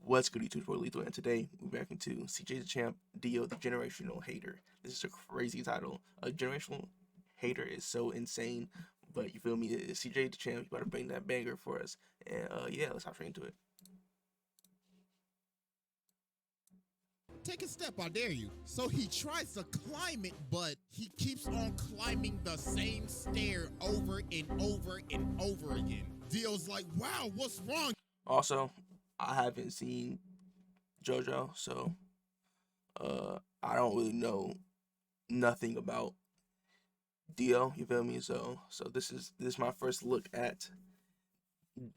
What's good, YouTube? For Lethal, and today we're back into CJ DACHAMP, Dio, the Generational Hater. This is a crazy title. A generational hater is so insane, but you feel me? It's CJ DACHAMP. You gotta bring that banger for us, and yeah, let's hop straight into it. Take a step, I dare you. So he tries to climb it, but he keeps on climbing the same stair over and over and over again. Dio's like, wow, what's wrong? Also, I haven't seen JoJo, so I don't really know nothing about Dio. You feel me? So this is my first look at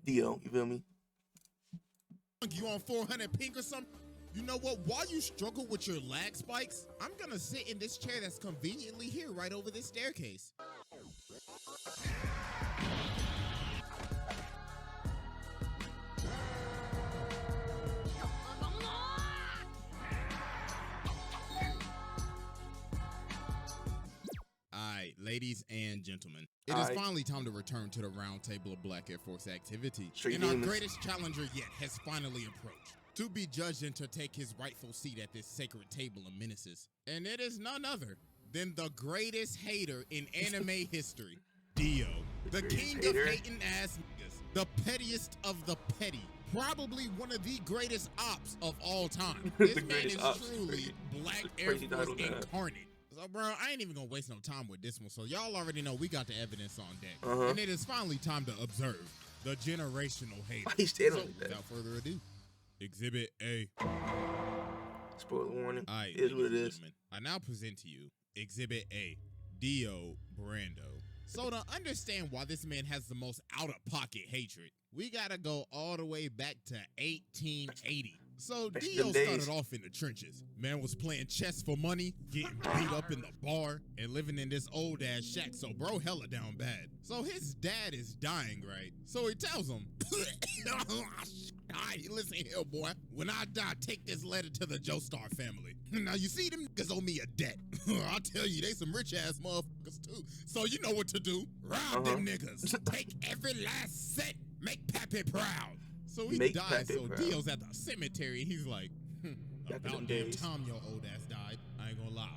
Dio. You feel me? You on 400 pink or something? You know what? While you struggle with your lag spikes, I'm gonna sit in this chair that's conveniently here right over this staircase. Alright, ladies and gentlemen, it is finally time to return to the round table of Black Air Force activity. And our greatest challenger yet has finally approached, to be judged and to take his rightful seat at this sacred table of menaces. And it is none other than the greatest hater in anime history, Dio. The king of hating ass niggas, the pettiest of the petty, probably one of the greatest ops of all time. This man is truly Black Air Force incarnate. So, bro, I ain't even gonna waste no time with this one. So y'all already know we got the evidence on deck. And it is finally time to observe the generational hater. So, without further ado, Exhibit A. Spoiler warning. Alright, is what it is. I now present to you Exhibit A, Dio Brando. So to understand why this man has the most out-of-pocket hatred, we gotta go all the way back to 1880. So Dio started off in the trenches. Man was playing chess for money, getting beat up in the bar, and living in this old-ass shack, so bro hella down bad. So his dad is dying, right? So he tells him, alright, listen here, boy. When I die, take this letter to the Joestar family. Now, you see, them niggas owe me a debt. I'll tell you, they some rich-ass motherfuckers, too. So you know what to do. Rob them niggas. Take every last cent. Make Pappy proud. So he dies, so Dio's at the cemetery. He's like, about damn time your old ass died. I ain't gonna lie,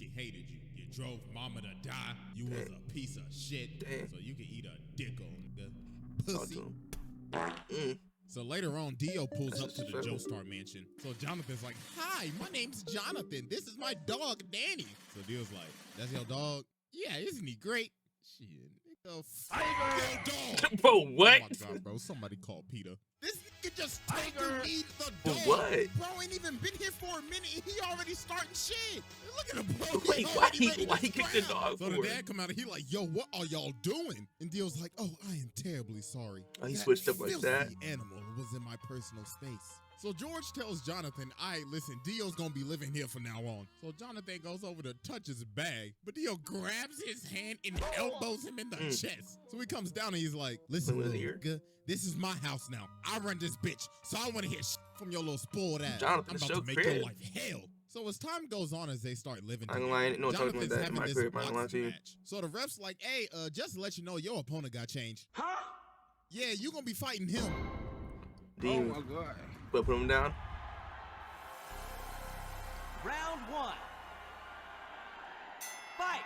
I hated you. You drove mama to die. You was a piece of shit. So you can eat a dick on pussy. So later on, Dio pulls up to the Joestar mansion. So Jonathan's like, hi, my name's Jonathan. This is my dog, Danny. So Dio's like, that's your dog? Yeah, isn't he great? Shit, nigga, dog. Bro, what? Oh my God, bro, somebody call Peter. This nigga just told me the dog. What? Bro ain't even been here for a minute and he already starting shit. Look at him, bro. Wait, why he kicked the dog so the dad come out and he like, yo, what are y'all doing? And Dio's like, oh, I am terribly sorry. Oh, he switched up like that. The animal was in my personal space. So George tells Jonathan, all right, listen, Dio's gonna be living here from now on. So Jonathan goes over to touch his bag, but Dio grabs his hand and elbows him in the chest. So he comes down and he's like, listen, little nigga, this is my house now. I run this bitch, so I want to hear from your little spoiled ass. Jonathan, I'm about to make your life hell. So as time goes on, as they start living together, Jonathan's having this boxing match. So the ref's like, hey, just to let you know, your opponent got changed. Huh? Yeah, you gonna be fighting him. Damn. Oh my God. But put him down. Round one. Fight.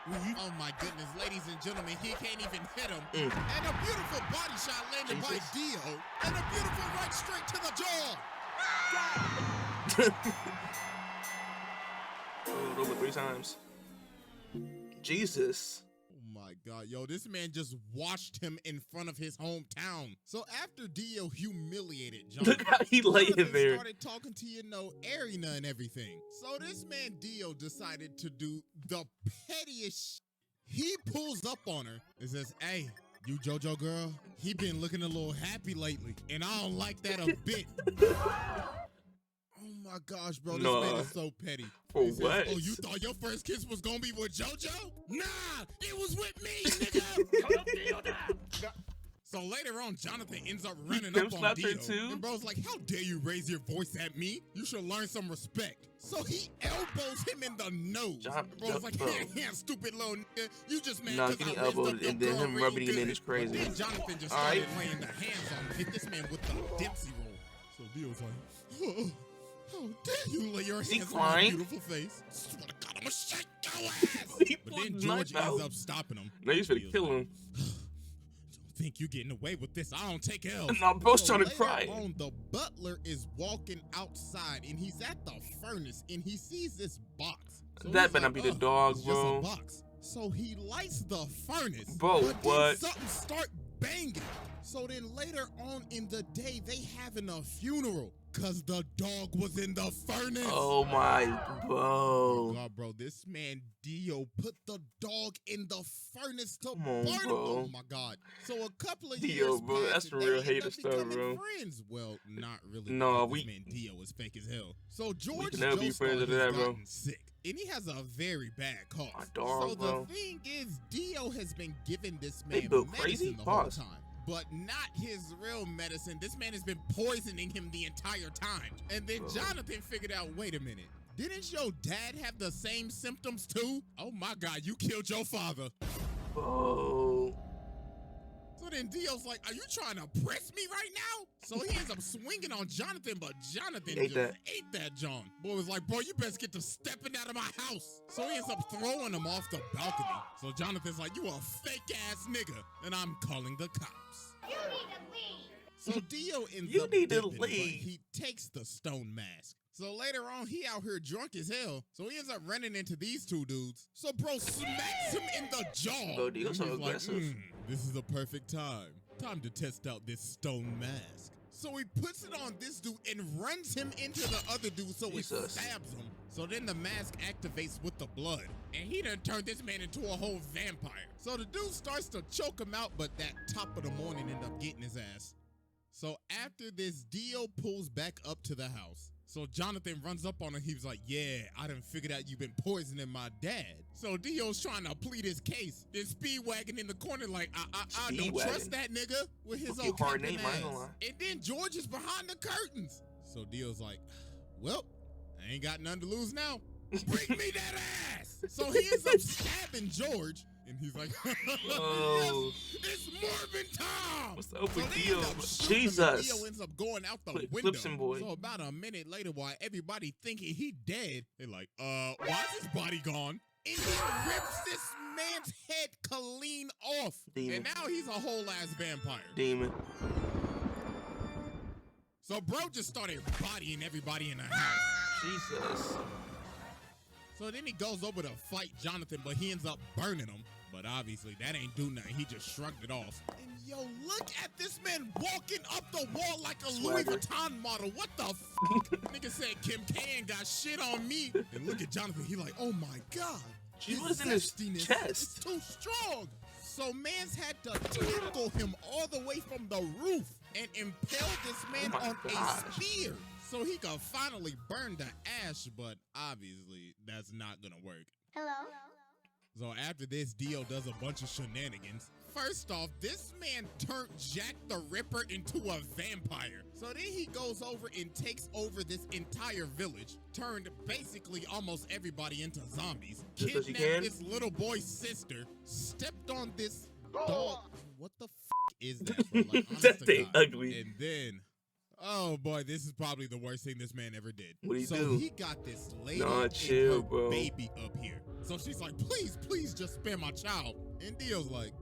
Oh my goodness, ladies and gentlemen, he can't even hit him. And a beautiful body shot landed by Dio. And a beautiful right straight to the jaw. Over 3 times. Jesus. My God, yo, this man just watched him in front of his hometown. So after Dio humiliated Jonathan, look how he lay in there. Started talking to, you know, Arena and everything. So this man Dio decided to do the pettiest He pulls up on her and says, hey, you JoJo girl, he been looking a little happy lately, and I don't like that a bit. Oh my gosh, bro, this man is so petty. For what? Oh, you thought your first kiss was gonna be with JoJo? Nah, it was with me, nigga. So later on, Jonathan ends up running up on Dio. And bro's like, how dare you raise your voice at me? You should learn some respect. So he elbows him in the nose. Bro's like, yeah, stupid little nigga. You just mad because I raised up your and then him rubbing him in is crazy. Then Jonathan just started laying the hands on him. Hit this man with the Dempsey roll. So Dio's like, oh, how dare you lay your hands on my beautiful face? I swear to God, I'm gonna shake your ass. But then George ends up stopping him. No, he's gonna kill him. Think you're getting away with this? I don't take L's. No, bro's trying to cry. The butler is walking outside and he's at the furnace and he sees this box. So that better not be the dog, bro. Just a box. So he lights the furnace. Bro, but what? Then something start banging. So then later on in the day, they having a funeral because the dog was in the furnace. Oh my, bro. God, bro, this man Dio put the dog in the furnace to burn him. Oh my God. So a couple of Dio, years bro, that's the real hater stuff, bro. Friends. Well, not really. No, this man Dio is fake as hell. So George never be friends after that, bro. Sick. And he has a very bad cough. My dog, so bro. The thing is, Dio has been giving this man crazy the whole time. But not his real medicine. This man has been poisoning him the entire time. And then Jonathan figured out, wait a minute. Didn't your dad have the same symptoms too? Oh my God, you killed your father. Oh. So then Dio's like, are you trying to press me right now? So he ends up swinging on Jonathan, but Jonathan ate that John. Boy was like, bro, you best get to stepping out of my house. So he ends up throwing him off the balcony. So Jonathan's like, you a fake ass nigga, and I'm calling the cops. You need to leave. So Dio ends up dipping, but he takes the stone mask. So later on, he out here drunk as hell. So he ends up running into these two dudes. So bro smacks him in the jaw. Bro, Dio's so aggressive. This is the perfect time. Time to test out this stone mask. So he puts it on this dude and runs him into the other dude so it stabs him. So then the mask activates with the blood. And he done turned this man into a whole vampire. So the dude starts to choke him out, but that top of the morning end up getting his ass. So after this, Dio pulls back up to the house. So Jonathan runs up on him. He was like, yeah, I done figured out you've been poisoning my dad. So Dio's trying to plead his case. Then Speedwagon in the corner like, I don't trust that nigga with his old hard name. And then George is behind the curtains. So Dio's like, well, I ain't got nothing to lose now. Bring me that ass. So he ends up stabbing George. And he's like, oh. Yes, it's Morbin Tom. What's up with so Dio? Jesus. Dio ends up going out the window. Clipson boy. So about a minute later, while everybody thinking he dead, they're like, why is his body gone? And he rips this man's head clean off. Demon. And now he's a whole ass vampire. Demon. So bro just started bodying everybody in the house. Jesus. So then he goes over to fight Jonathan, but he ends up burning him. But obviously, that ain't do nothing. He just shrugged it off. And yo, look at this man walking up the wall like a Louis Vuitton model. What the f***? Nigga said Kim K ain't got shit on me. And look at Jonathan. He like, oh my God. She was in his chest. It's too strong. So mans had to tackle him all the way from the roof and impale this man on a spear. So he could finally burn the ash, but obviously that's not gonna work. Hello? So after this, Dio does a bunch of shenanigans. First off, this man turned Jack the Ripper into a vampire. So then he goes over and takes over this entire village, turned basically almost everybody into zombies, kidnapped this little boy's sister, stepped on this dog. What the f is that, bro? Like, that thing ugly. And then, oh boy, this is probably the worst thing this man ever did. What do you do? So he got this lady and her baby up here. So she's like, please just spare my child. And Dio's like,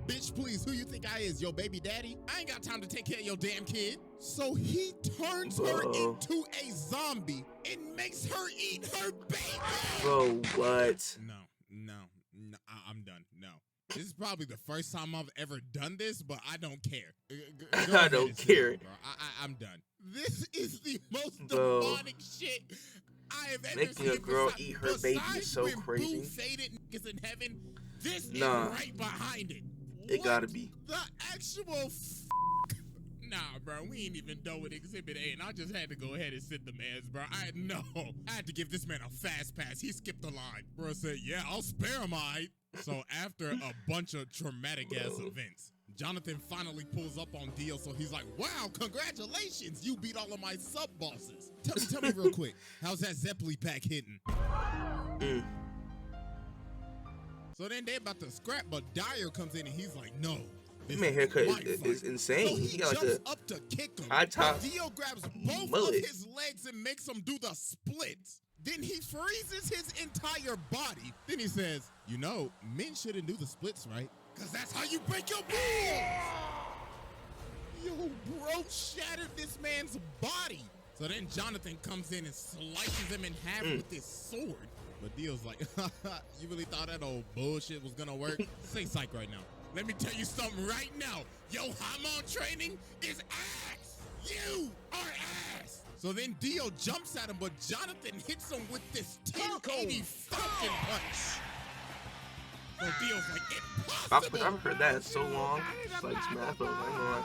bitch, please, who you think I is, your baby daddy? I ain't got time to take care of your damn kid. So he turns her into a zombie and makes her eat her baby. Bro, what? No, I'm done, no. This is probably the first time I've ever done this, but I don't care. I don't care. Bro. I'm done. This is the most demonic shit I have ever seen. Making a girl eat her baby is so crazy. Boo faded niggas in heaven. This is right behind it. It gotta be. The actual Nah, bro, we ain't even done with Exhibit A, and I just had to go ahead and send the mans, bro. I had to give this man a fast pass. He skipped the line. Bro said, yeah, I'll spare him, So after a bunch of traumatic-ass events, Jonathan finally pulls up on Dio, so he's like, wow, congratulations, you beat all of my sub-bosses. Tell me real quick, how's that Zeppeli pack hitting? So then they about to scrap, but Dyer comes in and he's like, no. This man haircut is insane. So he got jumps like up to kick him. high top Dio grabs both of his legs and makes him do the splits. Then he freezes his entire body. Then he says, you know, men shouldn't do the splits, right? Because that's how you break your balls. Yo, bro shattered this man's body. So then Jonathan comes in and slices him in half with his sword. But Dio's like, you really thought that old bullshit was gonna work? Say psych right now. Let me tell you something right now. Yo, Hamon training is ass. You are ass. So then Dio jumps at him, but Jonathan hits him with this 1080 fucking punch. So Dio's like, impossible. I've heard that in so long. It's like Smash Bros.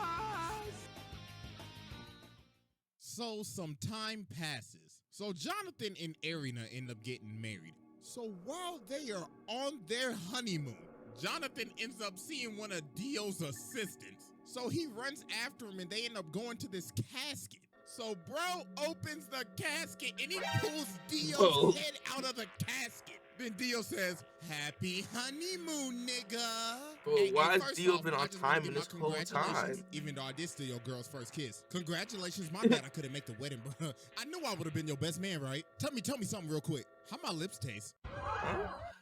So some time passes. So Jonathan and Arena end up getting married. So while they are on their honeymoon, Jonathan ends up seeing one of Dio's assistants. So he runs after him and they end up going to this casket. So bro opens the casket and he pulls Dio's head out of the casket. Then Dio says, happy honeymoon, nigga. Bro, why has Dio been on time in this whole time? Even though I did steal your girl's first kiss. Congratulations, my bad I couldn't make the wedding, bro. I knew I would have been your best man, right? Tell me something real quick. How my lips taste?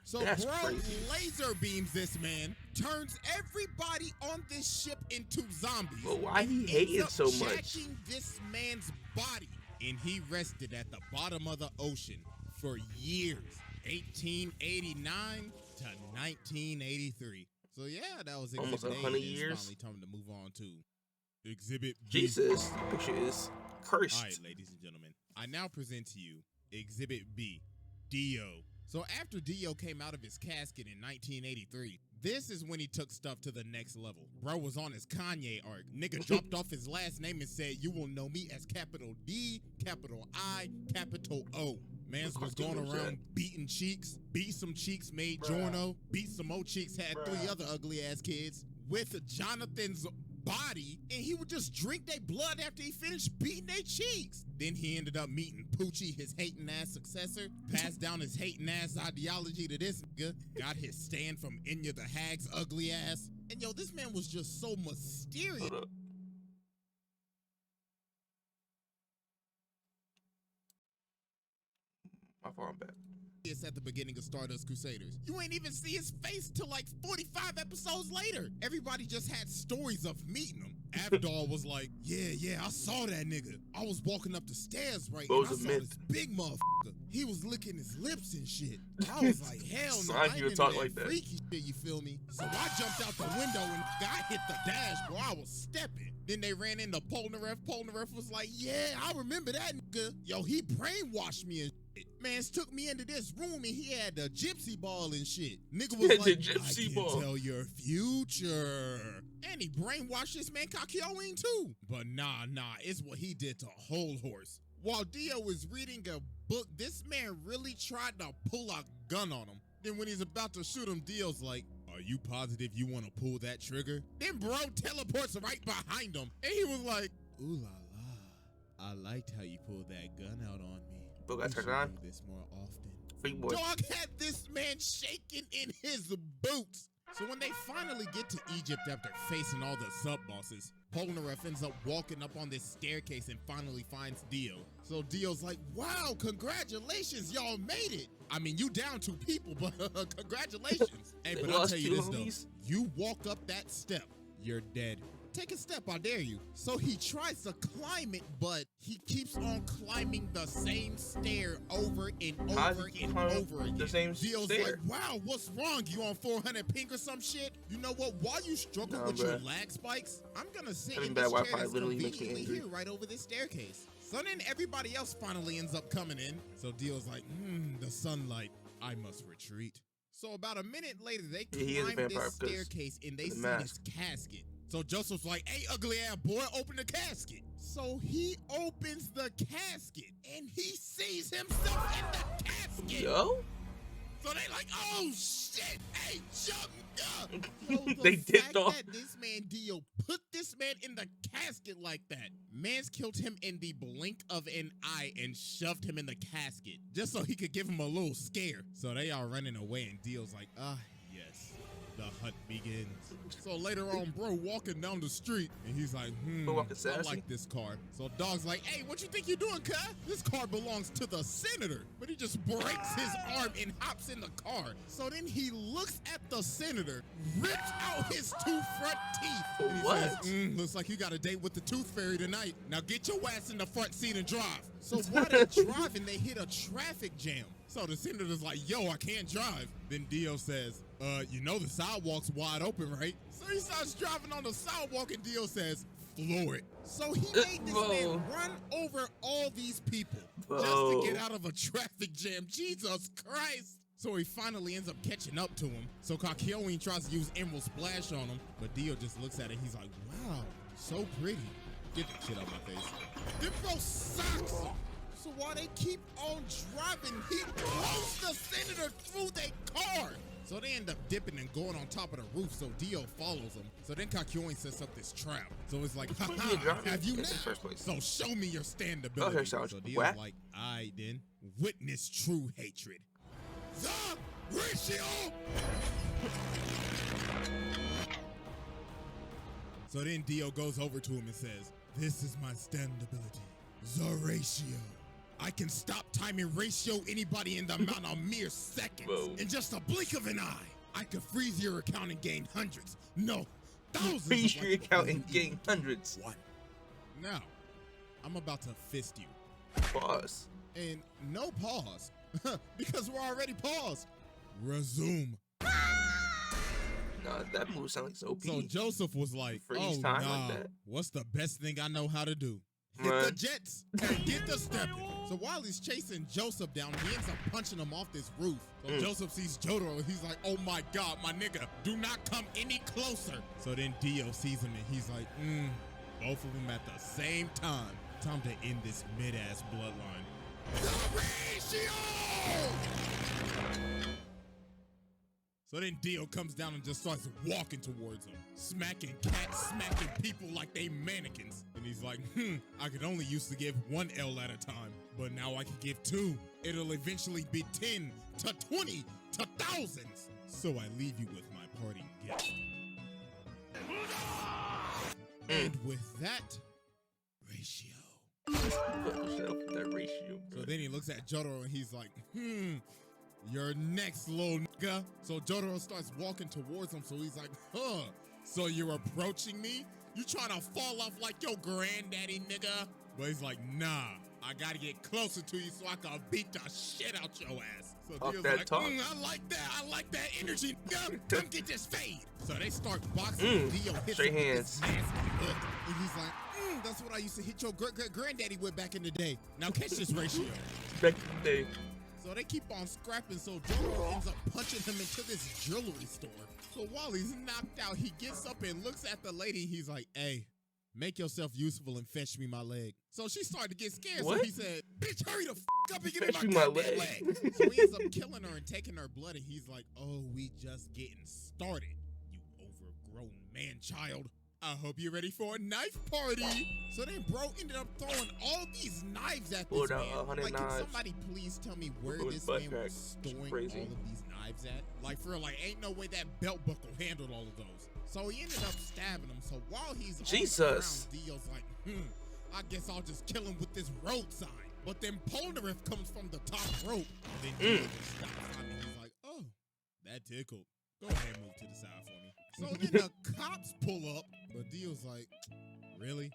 So That's bro crazy. laser beams this man, turns everybody on this ship into zombies. But why he hated so much? Jacking this man's body, and he rested at the bottom of the ocean for years, 1889 to 1983. So yeah, that was almost Exhibit 100 A. years. It's finally time to move on to Exhibit B. Jesus, the picture is cursed. All right, ladies and gentlemen, I now present to you Exhibit B, Dio. So after Dio came out of his casket in 1983, this is when he took stuff to the next level. Bro was on his Kanye arc. Nigga dropped off his last name and said, you will know me as capital D, capital I, capital O. Mans was going around beating cheeks, beat some cheeks, made Jorno, beat some old cheeks, had 3 other ugly ass kids with Jonathan's body, and he would just drink their blood after he finished beating their cheeks. Then he ended up meeting Poochie, his hating ass successor, passed down his hating ass ideology to this nigga, got his stand from Inya the Hag's ugly ass. And yo, this man was just so mysterious. My fault, I'm back. At the beginning of Stardust Crusaders. You ain't even see his face till like 45 episodes later. Everybody just had stories of meeting him. Avdol was like, yeah, I saw that nigga. I was walking up the stairs, right? And I saw this big motherfucker. He was licking his lips and shit. I was like, hell no, I ain't into that like that freaky shit, you feel me? So I jumped out the window and I hit the dash, bro. I was stepping. Then they ran into Polnareff. Polnareff was like, yeah, I remember that nigga. Yo, he brainwashed me and shit. Mans took me into this room and he had the gypsy ball and shit. Nigga was like, I can tell your future. And he brainwashed this man Kakyoin too. But nah, it's what he did to Whole Horse. While Dio was reading a book, this man really tried to pull a gun on him. Then when he's about to shoot him, Dio's like, are you positive you want to pull that trigger? Then bro teleports right behind him. And he was like, ooh la la. I liked how you pulled that gun out on me. Bro got turned on. Do this more often. Free boy. Dog had this man shaking in his boots. So when they finally get to Egypt after facing all the sub-bosses, Polnareff ends up walking up on this staircase and finally finds Dio. So Dio's like, wow, congratulations, y'all made it. I mean, you down 2 people, but congratulations. Hey, but I'll tell you this though, you walk up that step, you're dead. Take a step, I dare you. So he tries to climb it, but he keeps on climbing the same stair over and over and over again. The same Dio's stair. like, wow, what's wrong? You on 400 ping or some shit? You know what? While you struggle with your lag spikes, I'm gonna sit in this chair that's conveniently here right over this staircase. So then everybody else finally ends up coming in. So Dio's like, the sunlight, I must retreat. So about a minute later, they climb this staircase and they see this casket. So Joseph's like, hey, ugly ass boy, open the casket. So he opens the casket and he sees himself in the casket. Yo? So they like, oh shit, hey, jump. So They dipped off. That this man Dio put this man in the casket like that. Man's killed him in the blink of an eye and shoved him in the casket just so he could give him a little scare. So they are running away and Dio's like, yes. The hunt begins. So later on, bro walking down the street, and he's like, I like this car. So Dog's like, hey, what you think you're doing, cuz? This car belongs to the senator. But he just breaks his arm and hops in the car. So then he looks at the senator, rips out his two front teeth. And he says, looks like you got a date with the tooth fairy tonight. Now get your ass in the front seat and drive. So while they're driving, they hit a traffic jam. So the senator's like, yo, I can't drive. Then Dio says, you know the sidewalk's wide open, right? So he starts driving on the sidewalk and Dio says, floor it. So he made this man run over all these people just to get out of a traffic jam. Jesus Christ. So he finally ends up catching up to him. So Kakyoin tries to use Emerald Splash on him, but Dio just looks at it. He's like, wow, so pretty. Get that shit out of my face. Then bro socks him. So while they keep on driving, he blows the senator through their car. So they end up dipping and going on top of the roof, so Dio follows them. So then Kakyoin sets up this trap. So it's like, haha, have you now? So show me your stand ability. Okay, so Dio's like, alright then, witness true hatred. The ratio! So then Dio goes over to him and says, this is my stand ability, the ratio. I can stop time and ratio anybody in the amount of mere seconds. In just a blink of an eye. I could freeze your account and gain hundreds. No, thousands. Freeze your account and gain hundreds. What? Now, I'm about to fist you. Pause. And no pause, because we're already paused. Resume. Nah, that move sounds like so OP. So Joseph was like, oh nah, like what's the best thing I know how to do? Hit the jets and get the stepping. So while he's chasing Joseph down, he ends up punching him off this roof. So Joseph sees Jotaro and he's like, oh my God, my nigga, do not come any closer. So then Dio sees him and he's like, both of them at the same time. Time to end this mid-ass bloodline. The ratio! So then Dio comes down and just starts walking towards him, smacking cats, smacking people like they mannequins. And he's like, I could only used to give one L at a time, but now I can give two. It'll eventually be 10 to 20 to thousands. So I leave you with my parting gift. And with that, ratio. That ratio. So then he looks at Jotaro and he's like, you're next, little nigga. So Jotaro starts walking towards him. So he's like, so you're approaching me? You trying to fall off like your granddaddy, nigga? But he's like, nah, I gotta get closer to you so I can beat the shit out your ass. So Dio's like, I like that energy, nigga. Come get this fade. So they start boxing. Dio hits him with this nasty hook. And he's like, that's what I used to hit your granddaddy with back in the day. Now catch this ratio. Back in the day. So they keep on scrapping, so Jotaro ends up punching him into this jewelry store. So while he's knocked out, he gets up and looks at the lady. He's like, hey, make yourself useful and fetch me my leg. So she started to get scared, so he said, bitch, hurry the f*** up and get in my goddamn leg. So he ends up killing her and taking her blood, and he's like, oh, we just getting started, you overgrown man-child. I hope you're ready for a knife party. So then bro ended up throwing all these knives at this man. Like, can somebody please tell me where this man was storing all of these knives at? Like, for real, like, ain't no way that belt buckle handled all of those. So he ended up stabbing him. So while he's on the ground, Dio's like, I guess I'll just kill him with this road sign. But then Polnareff comes from the top rope. Then Dio just stops him and he's like, oh, that tickled. Go ahead and move to the side for me. So then the cops pull up, but Dio's like, really?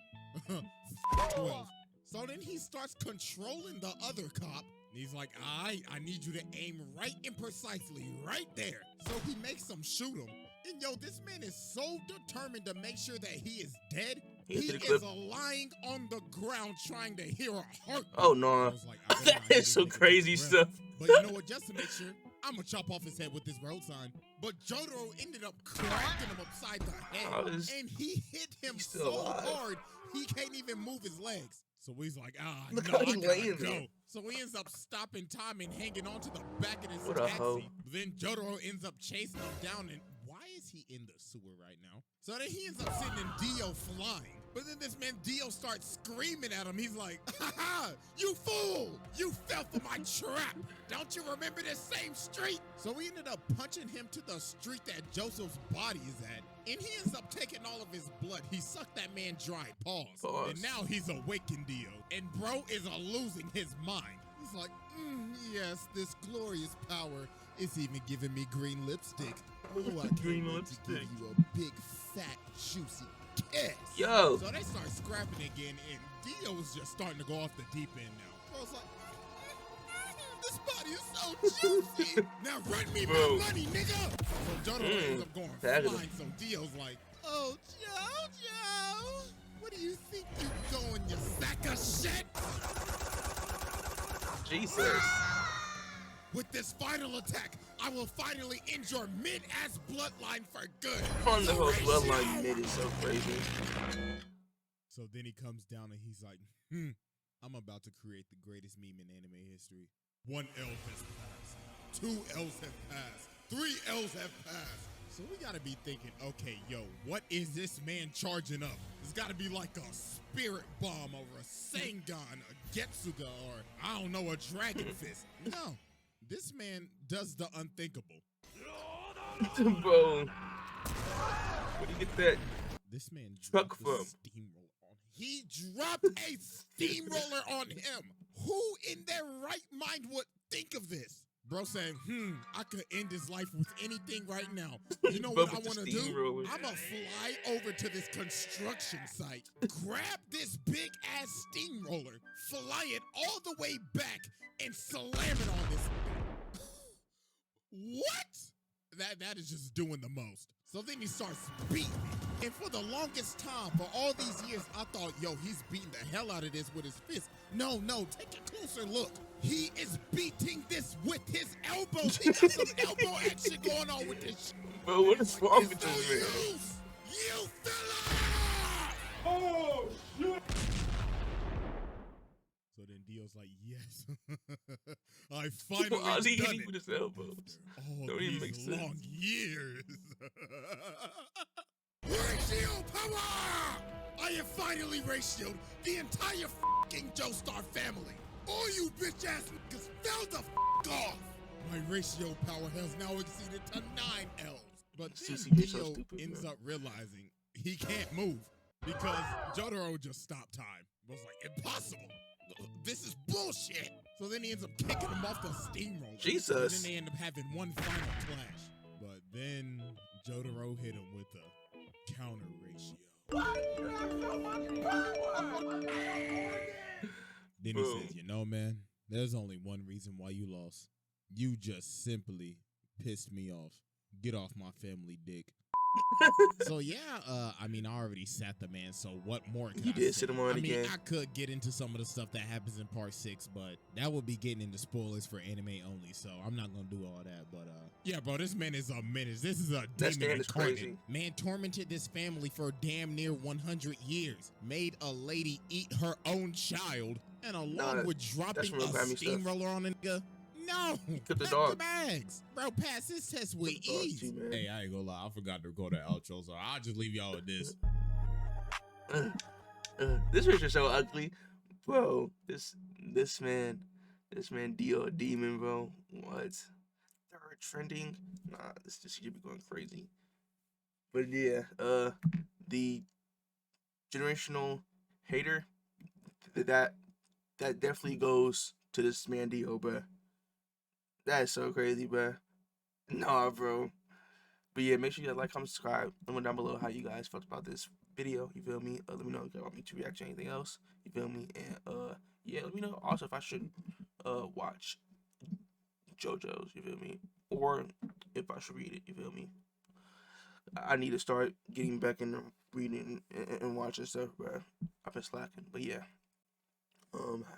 12. So then he starts controlling the other cop. And he's like, I need you to aim right and precisely right there. So he makes him shoot him. And yo, this man is so determined to make sure that he is dead. He is lying on the ground trying to hear a heart. Oh no. Like, that is some crazy stuff. But you know what, just to make sure, I'm gonna chop off his head with this road sign. But Jotaro ended up cracking him upside the head. And he hit him so hard, he can't even move his legs. So he's like, Look no, how he I gotta laying go. there. So he ends up stopping time and hanging on to the back of this What a hoe. taxi. Then Jotaro ends up chasing him What a hoe. down, and why is he in the sewer right now? So then he ends up sending Dio flying. But then this man Dio starts screaming at him. He's like, ha ha, you fool! You fell for my trap! Don't you remember this same street? So we ended up punching him to the street that Joseph's body is at. And he ends up taking all of his blood. He sucked that man dry. Pause. And now he's awakened Dio. And bro is losing his mind. He's like, yes, this glorious power is even giving me green lipstick. Oh, I can't wait to give you a big, fat, juicy kiss. Yo. So they start scrapping again, and Dio's just starting to go off the deep end now. Bro's like, this body is so juicy. Now run me my money, nigga. So Jotaro ends up going flying, so Dio's like, oh, Jojo, what do you think you're going, you sack of shit? Jesus. With this final attack, I will finally end your mid-ass bloodline for good. From the whole bloodline mid is so crazy. So then he comes down and he's like, I'm about to create the greatest meme in anime history. 1 L has passed. 2 L's have passed. 3 L's have passed. So we gotta be thinking, okay, yo, what is this man charging up? It's gotta be like a spirit bomb or a Sengun, a Getsuga, or I don't know, a Dragon Fist. No, this man does the unthinkable. Bro, where'd you get that? This man Truck dropped from? a steamroller on him. He dropped a steamroller on him. Who in their right mind would think of this? Bro saying, I could end his life with anything right now. You know what I want to do? I'm going to fly over to this construction site, grab this big-ass steamroller, fly it all the way back, and slam it on this thing. What? That is just doing the most. So then he starts beating me. And for the longest time, for all these years, I thought, yo, he's beating the hell out of this with his fist. No, take a closer look. He is beating this with his elbows. He got some elbow action going on with this shit. Bro, what is wrong with this man? You fella! Oh, shit! So then Dio's like, yes, I finally Why is he done hitting it. with his elbows? All Don't even make these sense. long years. Ratio power! I have finally ratioed the entire fucking Joestar family. All you bitch ass niggas fell the off. My ratio power has now exceeded to 9 L's. But then Dio ends up realizing he can't move because Jotaro just stopped time. It was like, impossible. This is bullshit. So then he ends up kicking him off the steamroller. Jesus. And then they end up having one final clash. But then Jotaro hit him with a counter ratio. You have so much power! Then he says, you know, man, there's only one reason why you lost. You just simply pissed me off. Get off my family dick. So yeah, I mean, I already sat the man, so what more can I say? You did sit him on again. I could get into some of the stuff that happens in part 6, but that would be getting into spoilers for anime only, so I'm not gonna do all that. But yeah, bro, this man is a menace. This is a demon incarnate. Man tormented this family for damn near 100 years, made a lady eat her own child, and along with dropping a steamroller on a nigga. No, the dog. Bags. Bro, pass this test with ease. Hey, I ain't gonna lie, I forgot to record the outro, so I'll just leave y'all with this. This picture is so ugly. Bro, this man Dio a demon, bro. What? Third trending? Nah, this should be going crazy. But yeah, the generational hater, that definitely goes to this man Dio, bro. That is so crazy, bro. Nah, bro. But yeah, make sure you guys like, comment, subscribe. Let me know down below how you guys felt about this video. You feel me? Let me know if you want me to react to anything else. You feel me? And yeah, let me know also if I should watch JoJo's. You feel me? Or if I should read it. You feel me? I need to start getting back into reading and watching stuff, bro. I've been slacking. But yeah.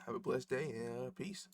Have a blessed day and peace.